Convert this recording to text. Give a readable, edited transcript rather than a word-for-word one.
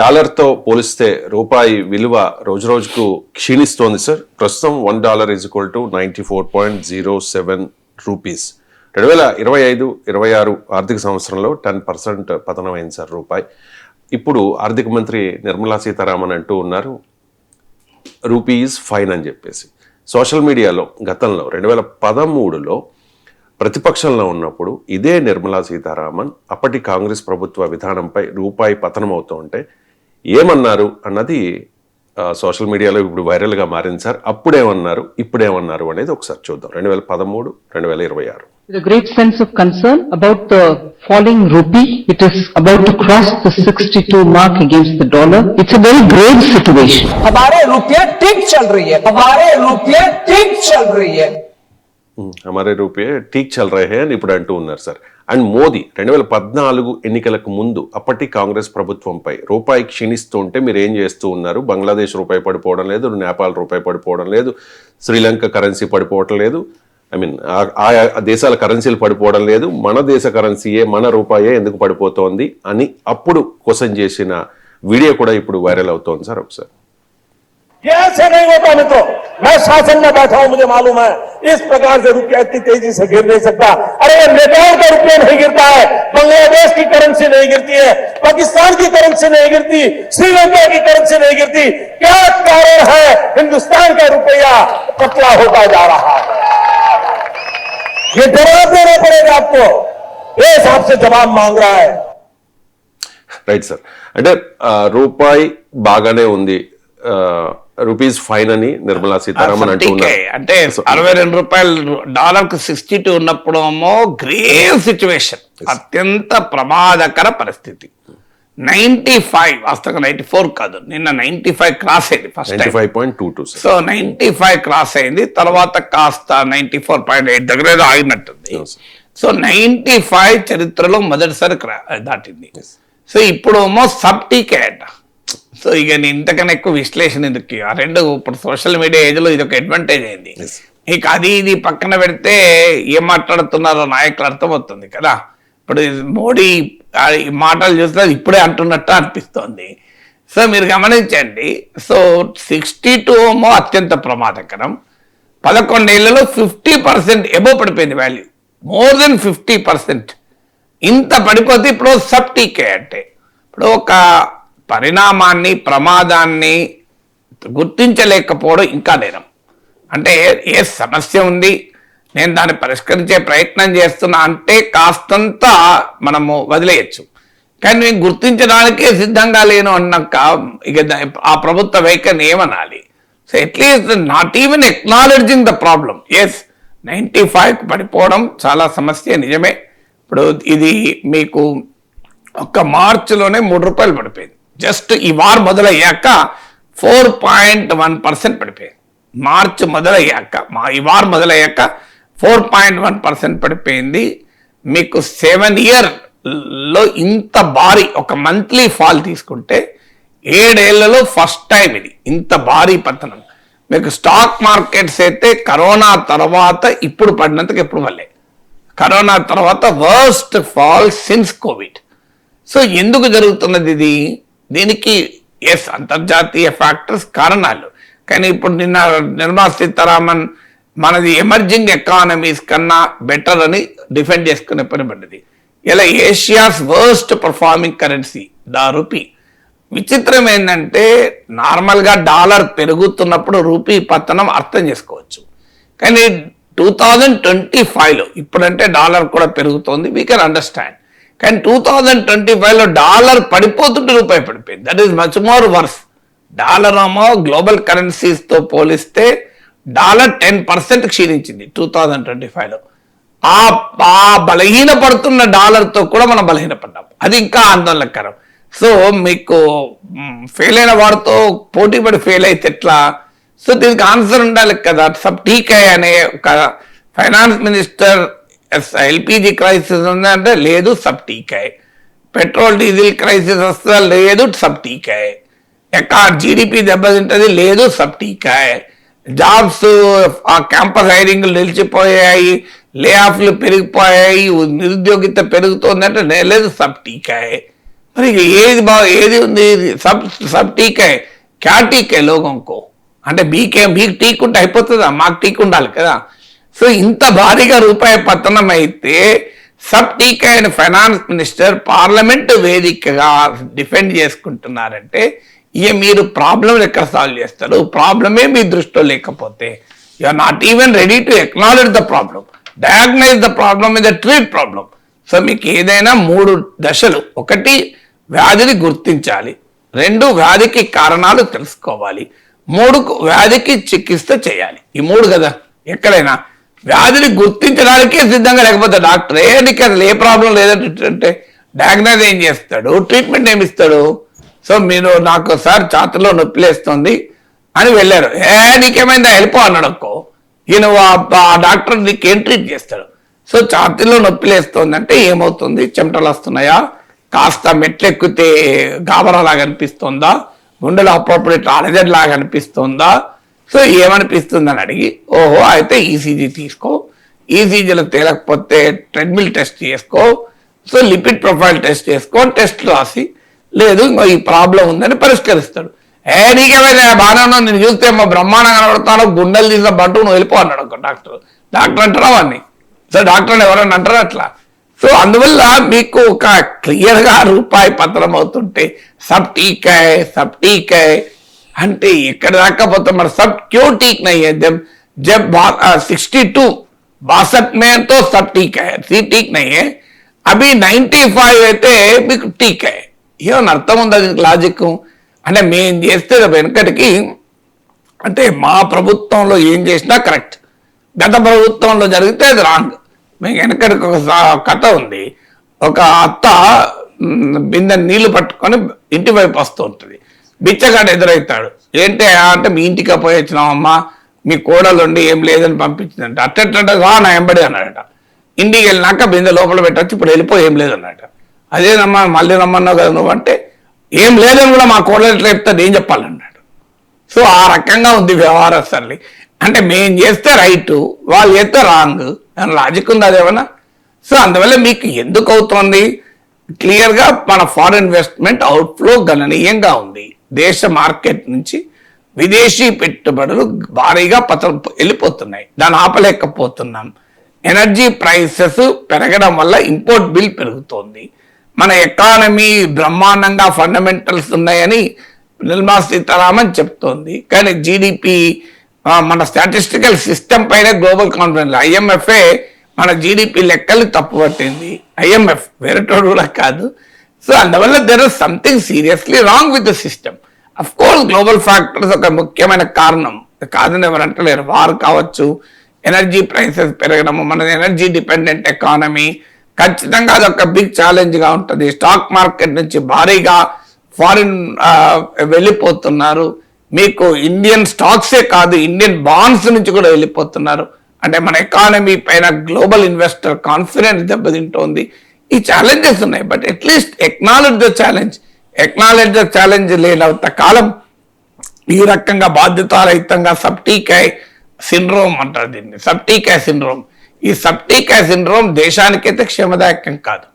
డాలర్తో పోలిస్తే రూపాయి విలువ రోజుకు క్షీణిస్తోంది సార్. ప్రస్తుతం $1 = 94.07 రూపీస్. 2025-26 ఆర్థిక సంవత్సరంలో 10% పతనమైంది సార్ రూపాయి. ఇప్పుడు ఆర్థిక మంత్రి నిర్మలా సీతారామన్ అంటూ ఉన్నారు రూపీ ఈజ్ ఫైన్ అని చెప్పేసి. సోషల్ మీడియాలో గతంలో 2013లో ప్రతిపక్షంలో ఉన్నప్పుడు ఇదే నిర్మలా సీతారామన్ అప్పటి కాంగ్రెస్ ప్రభుత్వ విధానంపై రూపాయి పతనం అవుతూ ఉంటే ఏమన్నారు అన్నది సోషల్ మీడియాలో ఇప్పుడు వైరల్గా మారింది సార్. అప్పుడేమన్నారు ఇప్పుడేమన్నారు అనేది ఒకసారి చూద్దాం. 2013, 2026. With a great sense of concern about the falling rupee, it is about to cross the 62 mark against the dollar. It's a very grave situation. हमारे रुपये ठीक चल रही है, हमारे रुपये ठीक चल रही है. हमारे రూపాయి ఠీక్ చల్ రహే హై అని ఇప్పుడు అంటూ ఉన్నారు సార్. అండ్ మోదీ 2014 ఎన్నికలకు ముందు అప్పటి కాంగ్రెస్ ప్రభుత్వంపై రూపాయి క్షీణిస్తూ ఉంటే మీరు ఏం చేస్తూ ఉన్నారు, బంగ్లాదేశ్ రూపాయి పడిపోవడం లేదు, నేపాల్ రూపాయి పడిపోవడం లేదు, శ్రీలంక కరెన్సీ పడిపోవడం లేదు, ఆయా దేశాల కరెన్సీలు పడిపోవడం లేదు, మన దేశ కరెన్సీయే మన రూపాయే ఎందుకు పడిపోతోంది అని అప్పుడు క్వశ్చన్ చేసిన వీడియో కూడా ఇప్పుడు వైరల్ అవుతోంది సార్. ఒకసారి ऐसे नहीं होता मित्रों, मैं शासन में बैठा हूं, मुझे मालूम है इस प्रकार से रुपया इतनी तेजी से गिर नहीं सकता. अरे नेपाल का रुपया नहीं गिरता है, बांग्लादेश की करेंसी नहीं गिरती है, पाकिस्तान की करेंसी नहीं गिरती, श्रीलंका की करेंसी नहीं गिरती. क्या कारण है हिंदुस्तान का रुपया पतला होता जा रहा है? ये जवाब देना पड़ेगा आपको. देश आपसे जवाब मांग रहा है. Right sir. అంటే రూపాయి బాగానే ఉంది, రూపీస్ ఫైన్ అని నిర్మలా సీతారామన్ అంటున్నారు. అంటే 62 రూపాయలు డాలర్కు 62 ఉన్నప్పుడు ఏమో గ్రేవ్ సిచ్యువేషన్, అత్యంత ప్రమాదకర పరిస్థితి. 95 వాస్తవంగా 94 కాదు, నిన్న 95 క్రాస్ అయింది ఫస్ట్ 95.22. సో 95 క్రాస్ అయింది, తర్వాత కాస్త 94.8 దగ్గర ఏదో ఆగినట్టుంది. సో 95 చరిత్రలో మొదటిసారి దాటింది. సో ఇప్పుడు ఏమో సబ్ టీకే అంట. సో ఇక ఇంతకన్నా ఎక్కువ విశ్లేషణ ఎందుకు, ఆ రెండు ఇప్పుడు సోషల్ మీడియా ఏజ్లో ఇది ఒక అడ్వాంటేజ్ అయింది. ఇక అది ఇది పక్కన పెడితే ఏం మాట్లాడుతున్నారో నాయకులు అర్థమవుతుంది కదా. ఇప్పుడు మోడీ మాటలు చూస్తే ఇప్పుడే అంటున్నట్టు అనిపిస్తోంది. సో మీరు గమనించండి. సో 62 ఏమో అత్యంత ప్రమాదకరం. 11 ఏళ్లలో 50% ఎబో పడిపోయింది వాల్యూ, మోర్ దెన్ 50%. ఇంత పడిపోతే ఇప్పుడు సబ్ టీకే అంటే ఇప్పుడు ఒక పరిణామాన్ని ప్రమాదాన్ని గుర్తించలేకపోవడం ఇంకా నేరం. అంటే ఏ సమస్య ఉంది, నేను దాన్ని పరిష్కరించే ప్రయత్నం చేస్తున్నా అంటే కాస్తంత మనము వదిలేయచ్చు. కానీ నేను గుర్తించడానికే సిద్ధంగా లేను అన్నాక ఇక ఆ ప్రభుత్వ వైఖరిని ఏమనాలి? So atleast not even acknowledging the problem. ఎస్ 95 పడిపోవడం చాలా సమస్య నిజమే. ఇప్పుడు ఇది మీకు ఒక్క మార్చిలోనే 3 రూపాయలు పడిపోయింది. జస్ట్ ఈ వార్ మొదలయ్యాక 4.1% పడిపోయింది. మార్చ్ మొదలయ్యాక ఈ వార్ మొదలయ్యాక 4.1% పడిపోయింది. మీకు 7 ఇయర్లో ఇంత భారీ ఒక మంత్లీ ఫాల్ తీసుకుంటే 7 ఏళ్లలో ఫస్ట్ టైం ఇది ఇంత భారీ పతనం. మీకు స్టాక్ మార్కెట్స్ అయితే కరోనా తర్వాత ఇప్పుడు పడినంతకు ఎప్పుడు వల్లే, కరోనా తర్వాత worst fall since Covid. So ఎందుకు జరుగుతున్నది ఇది? దీనికి ఎస్ అంతర్జాతీయ ఫ్యాక్టర్స్ కారణాలు. కానీ ఇప్పుడు నిన్న నిర్మలా సీతారామన్ మనది ఎమర్జింగ్ ఎకానమీస్ కన్నా బెటర్ అని డిఫెండ్ చేసుకునే పని పడ్డది. ఇలా Asia's worst performing currency the rupee. విచిత్రం ఏంటంటే నార్మల్గా డాలర్ పెరుగుతున్నప్పుడు రూపీ పతనం అర్థం చేసుకోవచ్చు, కానీ 2025లో ఇప్పుడంటే డాలర్ కూడా పెరుగుతోంది, వీ కెన్ అండర్స్టాండ్. కానీ 2025లో డాలర్ పడిపోతుంటే రూపాయి పడిపోయింది. That is much more worse. Dollar ఏమో గ్లోబల్ కరెన్సీస్తో పోలిస్తే డాలర్ 10% క్షీణించింది 2025లో. ఆ బలహీన పడుతున్న డాలర్తో కూడా మనం బలహీనపడ్డాం. అది ఇంకా ఆందోళనకరం. సో మీకు ఫెయిల్ అయిన వాడితో పోటీ పడి ఫెయిల్ అయితే ఎట్లా? సో దీనికి ఆన్సర్ ఉండాలి కదా. సబ్ టీకే అనే ఒక ఫైనాన్స్ మినిస్టర్ ఎల్పిజి క్రైసిస్ ఉందంటే లేదు సబ్ టీకే, పెట్రోల్ డీజిల్ క్రైసిస్ వస్తుందా లేదు సబ్ టీకే, జీడిపి దెబ్బతింటది లేదు సబ్ టీకే, జాబ్స్ ఆ క్యాంపస్ హైరింగ్లు నిలిచిపోయాయి, లే ఆఫ్లు పెరిగిపోయాయి, నిరుద్యోగిత పెరుగుతోందంటే లేదు సబ్ టీకే. మరి ఏది ఉంది సబ్ సబ్ టీక్ హై క్యా టీక్ హై లోగోంకో అంటే మీకు టీక్ ఉంటే అయిపోతుందా, మాకు టీక్ ఉండాలి కదా. సో ఇంత భారీగా రూపాయి పతనం అయితే సబ్ టీక్ అయిన ఫైనాన్స్ మినిస్టర్ పార్లమెంట్ వేదికగా డిఫెండ్ చేసుకుంటున్నారంటే ఇక మీరు ప్రాబ్లం ఎక్కడ సాల్వ్ చేస్తారు? ప్రాబ్లమే మీ దృష్టిలో లేకపోతే you are not even ready to acknowledge the problem, diagnose the problem is the treat problem. So మీకు ఏదైనా 3 దశలు: 1 వ్యాధిని గుర్తించాలి, 2 వ్యాధికి కారణాలు తెలుసుకోవాలి, 3 వ్యాధికి చికిత్స చేయాలి. ఈ 3 కదా. ఎక్కడైనా వ్యాధిని గుర్తించడానికే సిద్ధంగా లేకపోతే డాక్టర్ నీకు అసలు ఏ ప్రాబ్లం లేదంటే డయాగ్నైజ్ ఏం చేస్తాడు, ట్రీట్మెంట్ ఏమి ఇస్తాడు? సో మీరు నాకు సార్ ఛాతీలో నొప్పి లేస్తుంది అని వెళ్ళారు, నీకేమైందా వెళ్ళిపో అన్నాడు అనుకో, ఈయన ఆ డాక్టర్ నీకేం ట్రీట్ చేస్తాడు? సో ఛాతీలో నొప్పి లేస్తుందంటే ఏమవుతుంది? చెమటలు వస్తున్నాయా, కాస్త మెట్లు ఎక్కితే గాబరాలాగా అనిపిస్తుందా, గుండెలో అప్రోప్రియేట్ అలజడి లాగా అనిపిస్తుందా, సో ఏమనిపిస్తుంది అని అడిగి, ఓహో అయితే ఈసీజీ తీసుకో, ఈసీజీలో తేలకపోతే ట్రెడ్మిల్ టెస్ట్ చేసుకో, సో లిపిడ్ ప్రొఫైల్ టెస్ట్ చేసుకో, టెస్ట్ రాసి లేదు ఇంకో ఈ ప్రాబ్లం ఉందని పరిష్కరిస్తాడు. నీకేమైనా బాగా నేను చూస్తే మా బ్రహ్మాండంగా కనబడతాను, గుండెలు తీసిన బంటు నువ్వు వెళ్ళిపో అన్నాడు ఒక డాక్టర్. డాక్టర్ అంటారా వాడిని? సో డాక్టర్ ఎవరైనా అంటారా అట్లా? సో అందువల్ల మీకు ఒక క్లియర్గా రూపాయి పతనం అవుతుంటే సబ్ టీక్ హై అంటే ఎక్కడ దాకా పోతాం? మరి సబ్ క్యూ టీక్ నహీ హై? जब 62 में तो सब ठीक है, ठीक नहीं है. అవి 95 అయితే మీకు టీక్ హై. ఏమన్నా అర్థం ఉందా దీనికి లాజిక్? అంటే మేము చేస్తే వెనకటికి అంటే మా ప్రభుత్వంలో ఏం చేసినా కరెక్ట్, గత ప్రభుత్వంలో జరిగితే అది రాంగ్. మీకు వెనకటికి ఒక కథ ఉంది. ఒక అత్త బిందె నీళ్లు పట్టుకొని ఇంటి వైపు వస్తూ ఉంటుంది. బిచ్చగాడు ఎదురవుతాడు. ఏంటి అంటే మీ ఇంటికి పోయి వచ్చినామమ్మా, మీ కోడలు ఉండి ఏం లేదని పంపించిందంట. అట్టంటే రా నా ఎంబడి అన్నాడట. ఇంటికి వెళ్ళినాక బిందె లోపల పెట్టచ్చు, ఇప్పుడు వెళ్ళిపో ఏం లేదన్నట. అదేనమ్మా మళ్ళీ రమ్మన్నావు కదా నువ్వు అంటే, ఏం లేదని కూడా మా కోడలు ఎట్లా చెప్తాడు, ఏం చెప్పాలన్నాడు. సో ఆ రకంగా ఉంది వ్యవహారం సర్లే. అంటే మేం చేస్తే రైట్, వాళ్ళు చేస్తే రాంగ్ అని లాజిక్ ఉంది అదేమన్నా? సో అందువల్ల మీకు ఎందుకు అవుతోంది? క్లియర్గా మన ఫారెన్ ఇన్వెస్ట్మెంట్ అవుట్ఫ్లో గణనీయంగా ఉంది. దేశ మార్కెట్ నుంచి విదేశీ పెట్టుబడులు భారీగా వెళ్ళిపోతున్నాయి. దాన్ని ఆపలేకపోతున్నాం. ఎనర్జీ ప్రైసెస్ పెరగడం వల్ల ఇంపోర్ట్ బిల్ పెరుగుతోంది. మన ఎకానమీ బ్రహ్మాండంగా ఫండమెంటల్స్ ఉన్నాయని నిర్మలా సీతారామన్ చెప్తోంది. కానీ జీడిపి మన స్టాటిస్టికల్ సిస్టమ్ పైన గ్లోబల్ కాన్ఫరెన్స్ IMFఏ మన జీడిపి లెక్కలు తప్పుపట్టింది. IMF వేరేటోడు కూడా కాదు. సో అందువల్ల there is something seriously wrong with the system. Of course global factors ఒక ముఖ్యమైన కారణం కాదని ఎవరంటలేరు. వార్ కావచ్చు, ఎనర్జీ ప్రైసెస్ పెరగడము, మన ఎనర్జీ డిపెండెంట్ ఎకానమీ, ఖచ్చితంగా అదొక బిగ్ ఛాలెంజ్గా ఉంటుంది. స్టాక్ మార్కెట్ నుంచి భారీగా ఫారిన్ వెళ్ళిపోతున్నారు. మీకు ఇండియన్ స్టాక్సే కాదు, ఇండియన్ బాండ్స్ నుంచి కూడా వెళ్ళిపోతున్నారు. అంటే మన ఎకానమీ పైన గ్లోబల్ ఇన్వెస్టర్ కాన్ఫిడెన్స్ దెబ్బతింటోంది. ఈ ఛాలెంజెస్ ఉన్నాయి. But at least acknowledge the challenge లేనంత కాలం ఈ రకంగా బాధ్యతారహితంగా సబ్ టీక్ హై సిండ్రోమ్ అంటారు దీన్ని. Sub teak high syndrome. ఈ సబ్ టీక్ హై సిండ్రోమ్ దేశానికైతే క్షేమదాయకం కాదు.